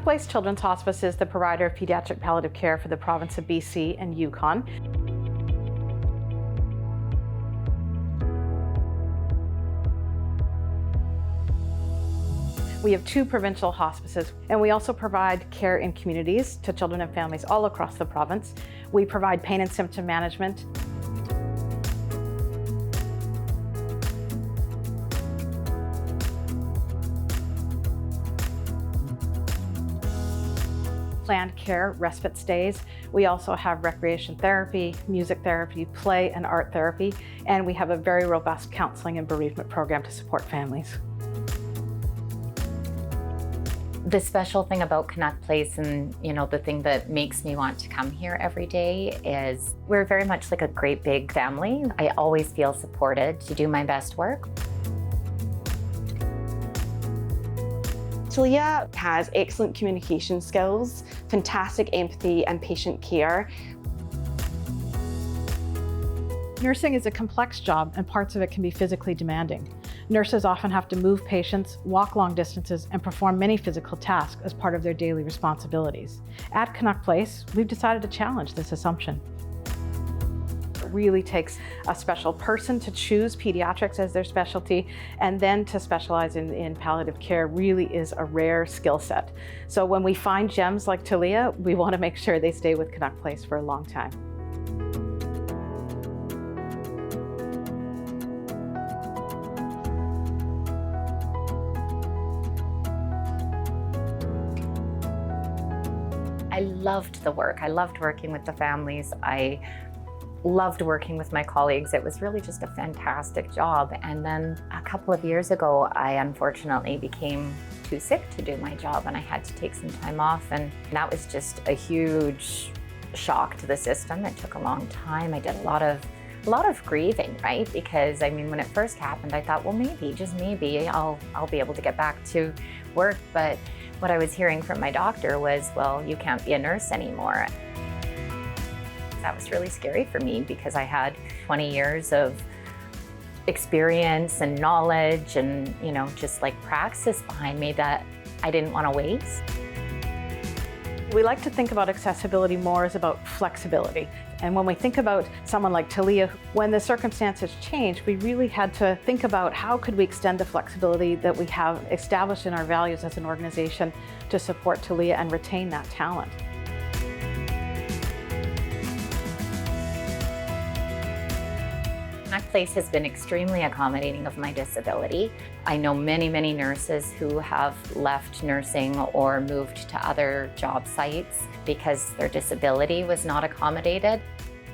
Place Children's Hospice is the provider of pediatric palliative care for the province of BC and Yukon. We have 2 provincial hospices, and we also provide care in communities to children and families all across the province. We provide pain and symptom management. Planned care, respite stays. We also have recreation therapy, music therapy, play and art therapy, and we have a very robust counseling and bereavement program to support families. The special thing about Canuck Place, and the thing that makes me want to come here every day, is we're very much like a great big family. I always feel supported to do my best work. Talia has excellent communication skills, fantastic empathy and patient care. Nursing is a complex job, and parts of it can be physically demanding. Nurses often have to move patients, walk long distances, and perform many physical tasks as part of their daily responsibilities. At Canuck Place, we've decided to challenge this assumption. It really takes a special person to choose pediatrics as their specialty, and then to specialize in palliative care really is a rare skill set. So when we find gems like Talia, we want to make sure they stay with Canuck Place for a long time. I loved the work. I loved working with the families. I loved working with my colleagues. It was really just a fantastic job. And then a couple of years ago, I unfortunately became too sick to do my job, and I had to take some time off. And that was just a huge shock to the system. It took a long time. I did a lot of grieving, right? Because when it first happened, I thought, well, maybe, just maybe, I'll be able to get back to work. But what I was hearing from my doctor was, well, you can't be a nurse anymore. That was really scary for me, because I had 20 years of experience and knowledge and, just like praxis behind me that I didn't want to waste. We like to think about accessibility more as about flexibility. And when we think about someone like Talia, when the circumstances changed, we really had to think about how could we extend the flexibility that we have established in our values as an organization to support Talia and retain that talent. Canuck Place has been extremely accommodating of my disability. I know many, many nurses who have left nursing or moved to other job sites because their disability was not accommodated.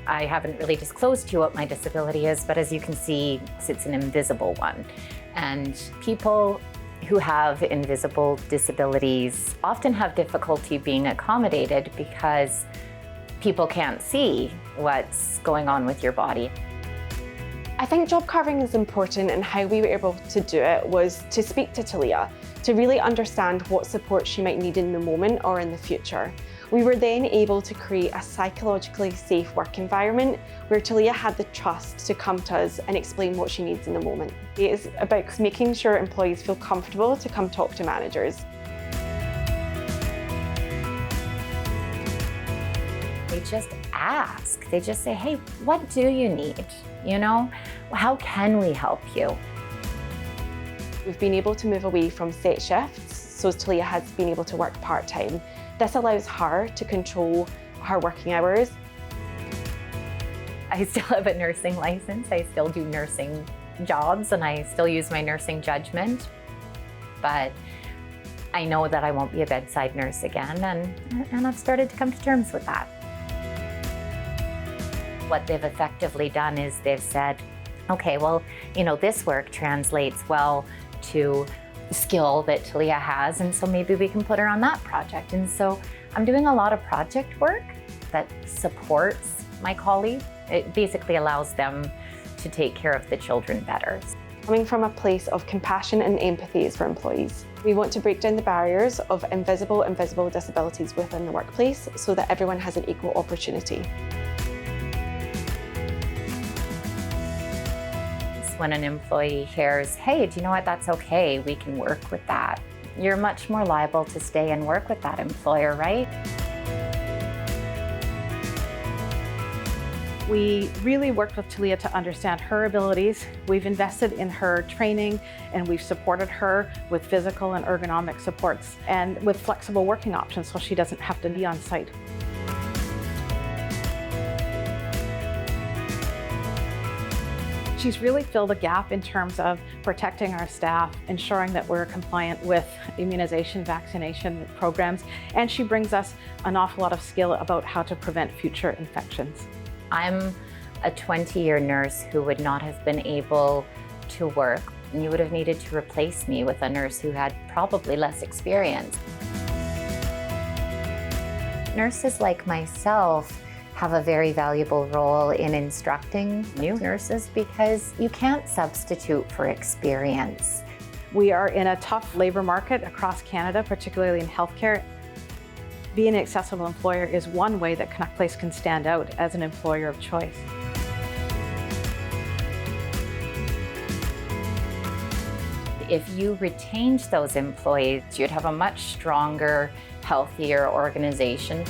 I haven't really disclosed to you what my disability is, but as you can see, it's an invisible one. And people who have invisible disabilities often have difficulty being accommodated because people can't see what's going on with your body. I think job carving is important, and how we were able to do it was to speak to Talia, to really understand what support she might need in the moment or in the future. We were then able to create a psychologically safe work environment where Talia had the trust to come to us and explain what she needs in the moment. It's about making sure employees feel comfortable to come talk to managers. They just ask. They just say, hey, what do you need? How can we help you? We've been able to move away from set shifts, so Talia has been able to work part-time. This allows her to control her working hours. I still have a nursing license. I still do nursing jobs, and I still use my nursing judgment. But I know that I won't be a bedside nurse again, and I've started to come to terms with that. What they've effectively done is they've said, okay, well, this work translates well to skill that Talia has, and so maybe we can put her on that project. And so I'm doing a lot of project work that supports my colleague. It basically allows them to take care of the children better. Coming from a place of compassion and empathy is for employees. We want to break down the barriers of invisible and visible disabilities within the workplace so that everyone has an equal opportunity. When an employee hears, hey, do you know what, that's okay, we can work with that. you're much more liable to stay and work with that employer, right? We really worked with Talia to understand her abilities. We've invested in her training and we've supported her with physical and ergonomic supports and with flexible working options so she doesn't have to be on site. She's really filled a gap in terms of protecting our staff, ensuring that we're compliant with immunization, vaccination programs, and she brings us an awful lot of skill about how to prevent future infections. I'm a 20-year nurse who would not have been able to work, and you would have needed to replace me with a nurse who had probably less experience. Nurses like myself have a very valuable role in instructing new nurses because you can't substitute for experience. We are in a tough labor market across Canada, particularly in healthcare. Being an accessible employer is one way that Canuck Place can stand out as an employer of choice. If you retained those employees, you'd have a much stronger, healthier organization.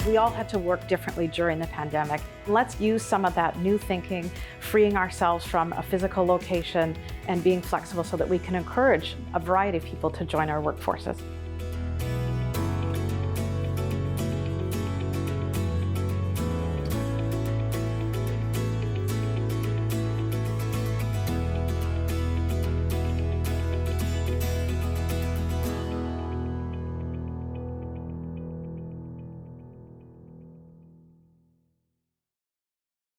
We all had to work differently during the pandemic. Let's use some of that new thinking, freeing ourselves from a physical location and being flexible so that we can encourage a variety of people to join our workforces.